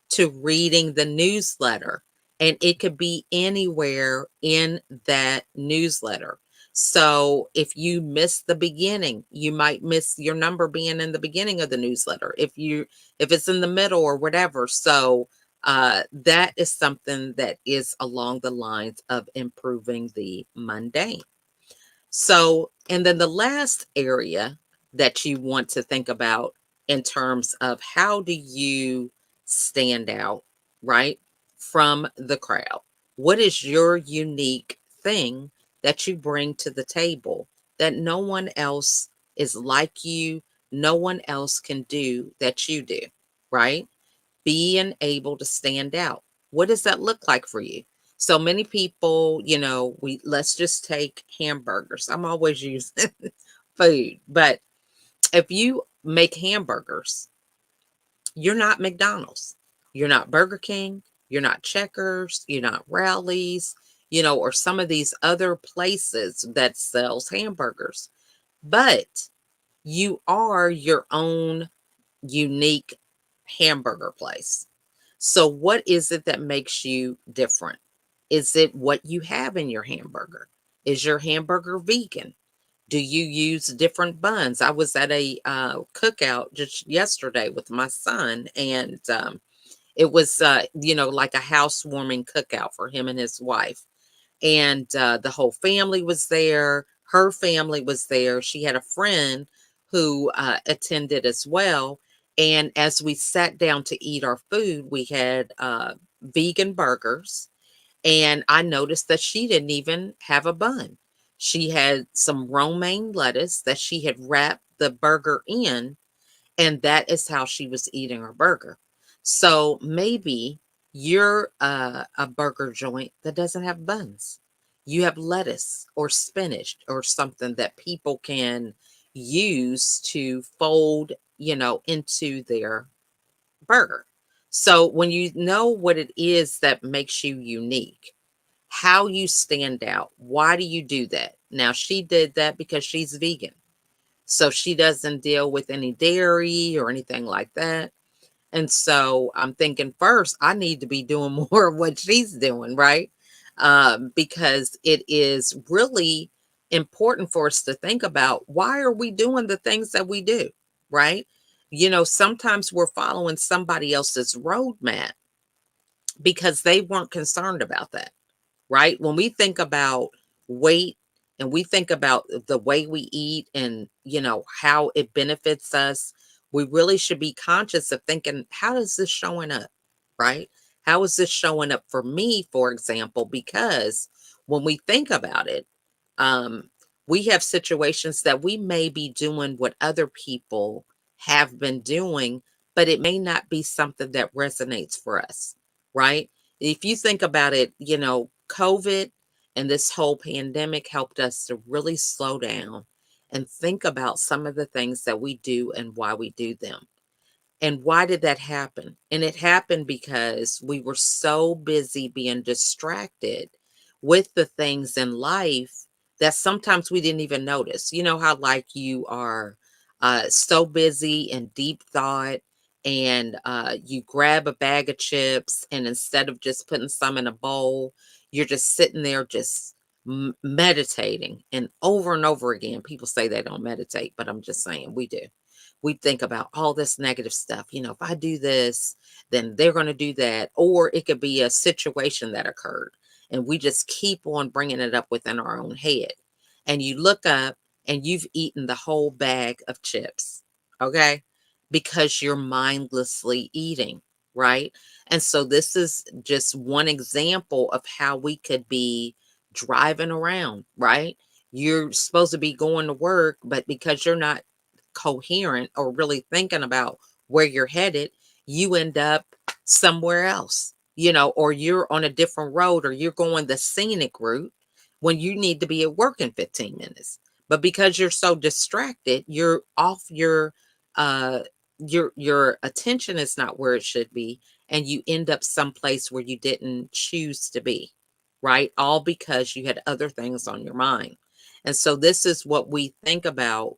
[SPEAKER 5] to reading the newsletter. And it could be anywhere in that newsletter. So if you miss the beginning, you might miss your number being in the beginning of the newsletter. If it's in the middle or whatever. So that is something that is along the lines of improving the mundane. So, and then the last area that you want to think about in terms of how do you stand out, right, from the crowd? What is your unique thing that you bring to the table that no one else is like you, no one else can do that you do, right? Being able to stand out. What does that look like for you? So many people, let's just take hamburgers. I'm always using food, but if you make hamburgers, you're not McDonald's, you're not Burger King, you're not Checkers, you're not Rallies, or some of these other places that sells hamburgers, but you are your own unique hamburger place. So what is it that makes you different? Is it what you have in your hamburger? Is your hamburger vegan? Do you use different buns? I was at a cookout just yesterday with my son, and it was, like a housewarming cookout for him and his wife. And the whole family was there. Her family was there. She had a friend who attended as well. And as we sat down to eat our food, we had vegan burgers. And I noticed that she didn't even have a bun. She had some romaine lettuce that she had wrapped the burger in, and that is how she was eating her burger. So maybe you're a burger joint that doesn't have buns. You have lettuce or spinach or something that people can use to fold, into their burger. So when you know what it is that makes you unique, how you stand out, why do you do that? Now, she did that because she's vegan. So she doesn't deal with any dairy or anything like that. And so I'm thinking first, I need to be doing more of what she's doing, right? Because it is really important for us to think about, why are we doing the things that we do, right? Sometimes we're following somebody else's roadmap because they weren't concerned about that, right? When we think about weight and we think about the way we eat and, how it benefits us, we really should be conscious of thinking, how is this showing up, right? How is this showing up for me, for example? Because when we think about it, um, we have situations that we may be doing what other people have been doing, but it may not be something that resonates for us, right? If you think about it, COVID and this whole pandemic helped us to really slow down and think about some of the things that we do and why we do them. And why did that happen? And it happened because we were so busy being distracted with the things in life that sometimes we didn't even notice. You know how, like, you are so busy in deep thought and you grab a bag of chips, and instead of just putting some in a bowl, you're just sitting there just meditating. And over again, people say they don't meditate, but I'm just saying we do. We think about all this negative stuff. If I do this, then they're going to do that. Or it could be a situation that occurred. And we just keep on bringing it up within our own head. And you look up and you've eaten the whole bag of chips. Okay. Because you're mindlessly eating. Right. And so this is just one example of how we could be driving around. Right. You're supposed to be going to work, but because you're not coherent or really thinking about where you're headed, you end up somewhere else, or you're on a different road, or you're going the scenic route when you need to be at work in 15 minutes. But because you're so distracted, you're off uh your attention is not where it should be, and you end up someplace where you didn't choose to be, right? All because you had other things on your mind. And so this is what we think about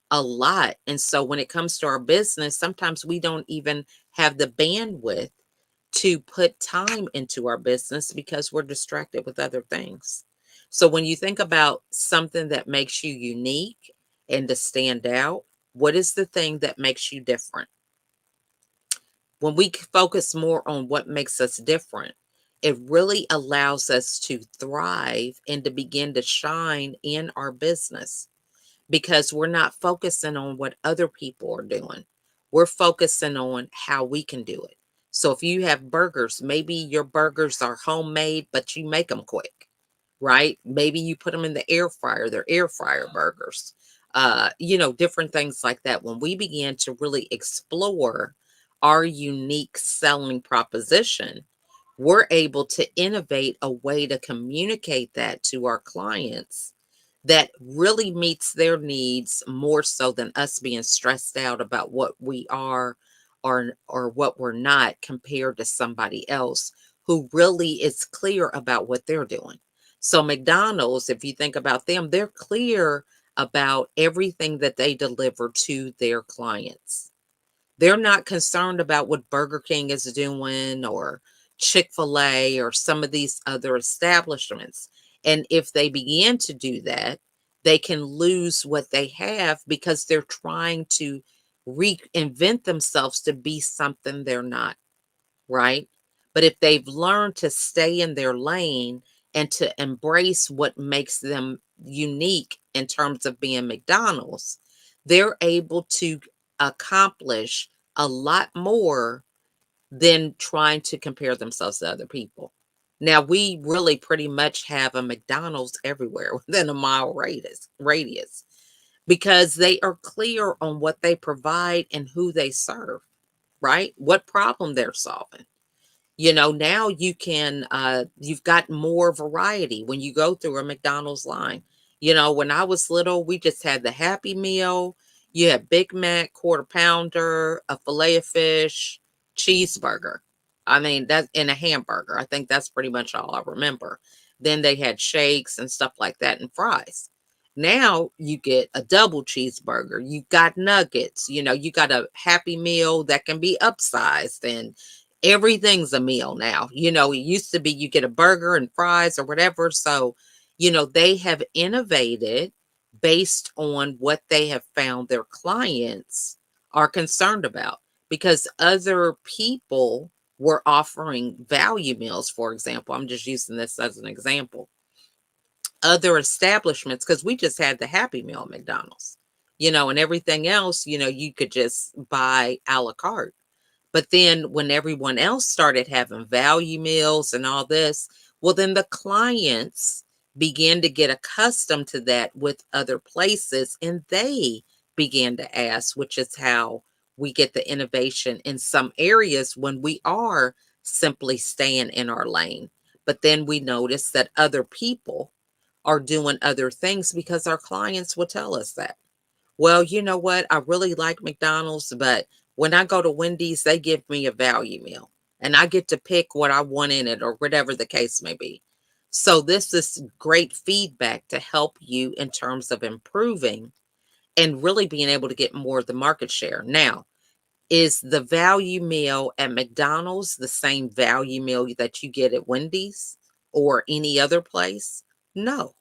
[SPEAKER 5] a lot. And so when it comes to our business, sometimes we don't even have the bandwidth to put time into our business because we're distracted with other things. So when you think about something that makes you unique and to stand out, what is the thing that makes you different? When we focus more on what makes us different, it really allows us to thrive and to begin to shine in our business, because we're not focusing on what other people are doing. We're focusing on how we can do it. So if you have burgers, maybe your burgers are homemade, but you make them quick, right? Maybe you put them in the air fryer, they're air fryer burgers. Different things like that. When we begin to really explore our unique selling proposition, we're able to innovate a way to communicate that to our clients that really meets their needs more so than us being stressed out about what we are or what we're not compared to somebody else who really is clear about what they're doing. So McDonald's, if you think about them, they're clear about everything that they deliver to their clients. They're not concerned about what Burger King is doing or Chick-fil-A or some of these other establishments. And if they begin to do that, they can lose what they have because they're trying to reinvent themselves to be something they're not, right? But if they've learned to stay in their lane and to embrace what makes them unique in terms of being McDonald's, they're able to accomplish a lot more than trying to compare themselves to other people. Now, we really pretty much have a McDonald's everywhere within a mile radius because they are clear on what they provide and who they serve, right? What problem they're solving. Now you've got more variety when you go through a McDonald's line. When I was little, we just had the Happy Meal. You had Big Mac, quarter pounder, a filet of fish, cheeseburger. I mean, that and a hamburger. I think that's pretty much all I remember. Then they had shakes and stuff like that and fries. Now you get a double cheeseburger. You got nuggets. You got a Happy Meal that can be upsized, and everything's a meal now. It used to be you get a burger and fries or whatever. So, they have innovated based on what they have found their clients are concerned about, because other people were offering value meals, for example. I'm just using this as an example. Other establishments, because we just had the Happy Meal at McDonald's, and everything else, you could just buy a la carte. But then when everyone else started having value meals and all this, well, then the clients began to get accustomed to that with other places, and they began to ask, which is how we get the innovation in some areas when we are simply staying in our lane. But then we notice that other people are doing other things because our clients will tell us that. Well, you know what? I really like McDonald's, but when I go to Wendy's, they give me a value meal and I get to pick what I want in it or whatever the case may be. So this is great feedback to help you in terms of improving and really being able to get more of the market share. Now, is the value meal at McDonald's the same value meal that you get at Wendy's or any other place? No.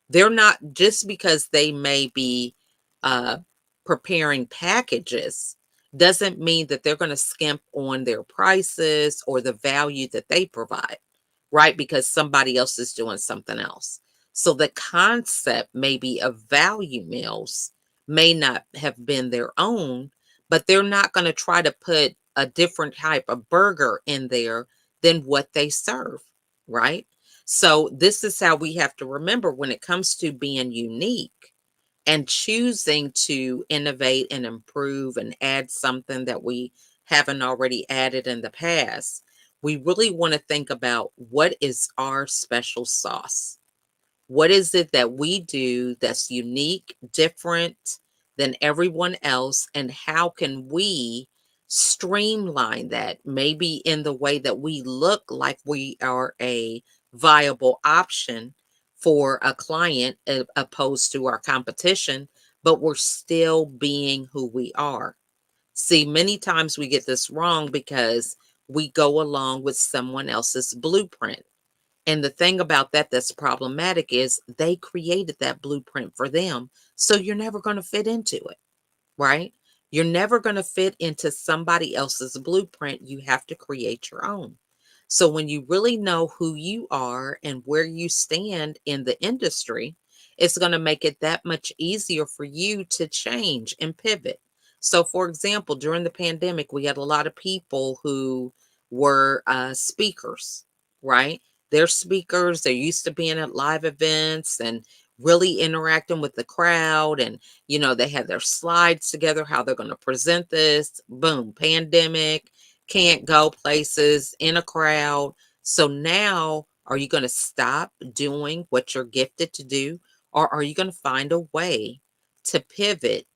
[SPEAKER 5] They're not, just because they may be uh, preparing packages doesn't mean that they're going to skimp on their prices or the value that they provide, right? Because somebody else is doing something else. So the concept maybe of value meals may not have been their own, but they're not going to try to put a different type of burger in there than what they serve, right? So this is how we have to remember when it comes to being unique and choosing to innovate and improve and add something that we haven't already added in the past. We really want to think about, what is our special sauce? What is it that we do that's unique, different than everyone else? And how can we streamline that, maybe in the way that we look like we are a viable option for a client opposed to our competition, but we're still being who we are? See, many times we get this wrong because we go along with someone else's blueprint. And the thing about that that's problematic is they created that blueprint for them. So you're never going to fit into it, right? You're never going to fit into somebody else's blueprint. You have to create your own. So when you really know who you are and where you stand in the industry, it's going to make it that much easier for you to change and pivot. So, for example, during the pandemic, we had a lot of people who were speakers, right? They're speakers. They're used to being at live events and really interacting with the crowd. And, they had their slides together, how they're going to present this. Boom, pandemic, can't go places in a crowd. So now, are you going to stop doing what you're gifted to do? Or are you going to find a way to pivot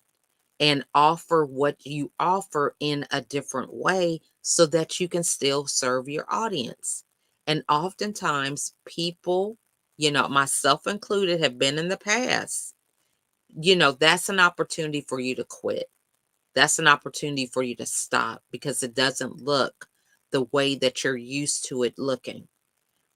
[SPEAKER 5] and offer what you offer in a different way so that you can still serve your audience? And oftentimes people, myself included, have been in the past, that's an opportunity for you to quit. That's an opportunity for you to stop because it doesn't look the way that you're used to it looking.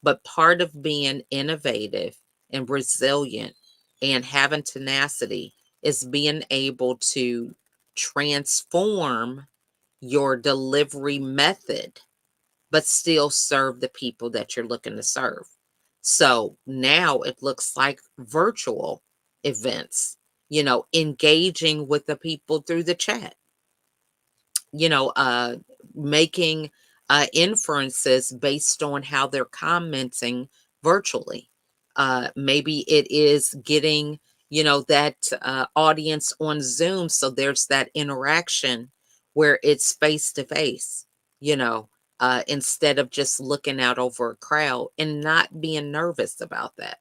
[SPEAKER 5] But part of being innovative and resilient and having tenacity is being able to transform your delivery method, but still serve the people that you're looking to serve. So now it looks like virtual events, engaging with the people through the chat, you know, uh, making inferences based on how they're commenting virtually. Maybe it is getting, that audience on Zoom. So there's that interaction where it's face to face, instead of just looking out over a crowd and not being nervous about that.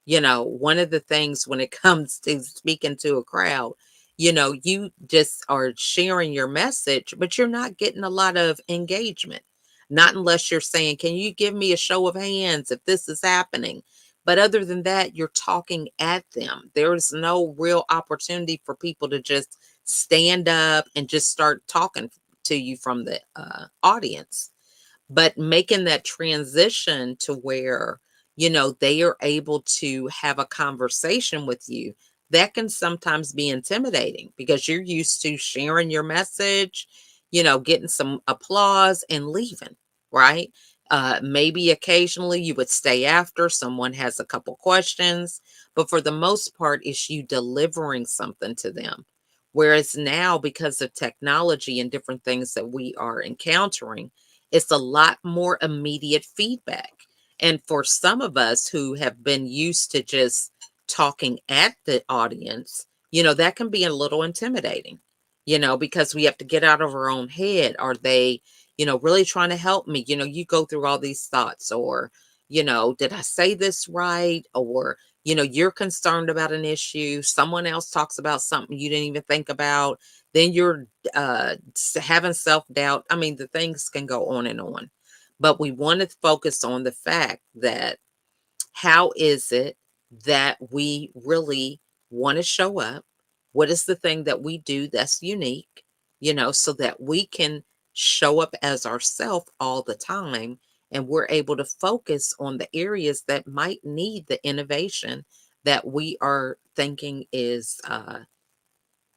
[SPEAKER 5] One of the things when it comes to speaking to a crowd, you just are sharing your message, but you're not getting a lot of engagement. Not unless you're saying, can you give me a show of hands if this is happening? But other than that, you're talking at them. There's no real opportunity for people to just stand up and just start talking to you from the audience. But making that transition to where, they are able to have a conversation with you, that can sometimes be intimidating because you're used to sharing your message, getting some applause and leaving, right? Maybe occasionally you would stay after someone has a couple questions, but for the most part, it's you delivering something to them. Whereas now, because of technology and different things that we are encountering, it's a lot more immediate feedback. And for some of us who have been used to just talking at the audience, that can be a little intimidating, because we have to get out of our own head. Are they, really trying to help me? You go through all these thoughts, or, did I say this right? Or, you're concerned about an issue. Someone else talks about something you didn't even think about. Then you're having self doubt. I mean, the things can go on and on. But we want to focus on the fact that how is it that we really want to show up? What is the thing that we do that's unique, so that we can show up as ourselves all the time, and we're able to focus on the areas that might need the innovation that we are thinking is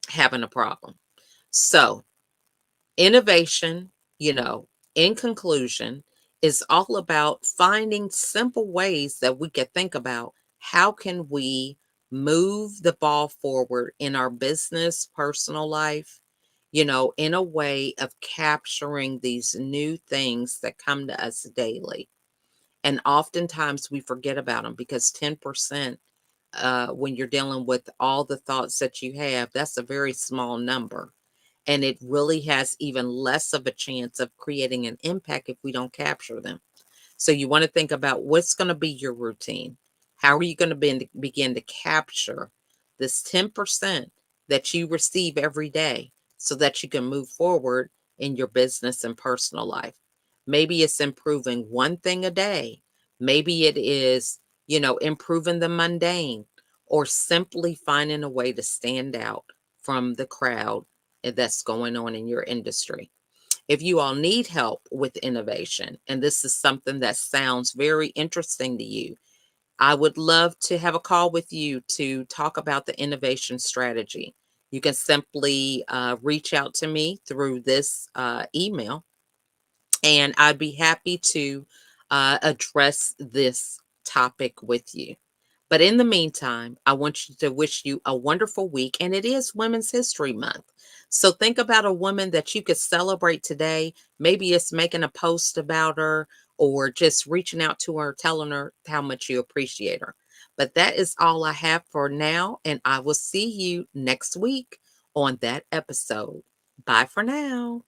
[SPEAKER 5] having a problem. So, innovation, in conclusion, is all about finding simple ways that we can think about how can we move the ball forward in our business, personal life, in a way of capturing these new things that come to us daily. And oftentimes we forget about them because 10%, when you're dealing with all the thoughts that you have, that's a very small number. And it really has even less of a chance of creating an impact if we don't capture them. So you want to think about what's going to be your routine. How are you going to begin to capture this 10% that you receive every day so that you can move forward in your business and personal life? Maybe it's improving one thing a day. Maybe it is, improving the mundane, or simply finding a way to stand out from the crowd that's going on in your industry. If you all need help with innovation, and this is something that sounds very interesting to you, I would love to have a call with you to talk about the innovation strategy. You can simply reach out to me through this email, and I'd be happy to address this topic with you. But in the meantime, I want you to wish you a wonderful week, and it is Women's History Month. So think about a woman that you could celebrate today. Maybe it's making a post about her, or just reaching out to her, telling her how much you appreciate her. But that is all I have for now, and I will see you next week on that episode. Bye for now.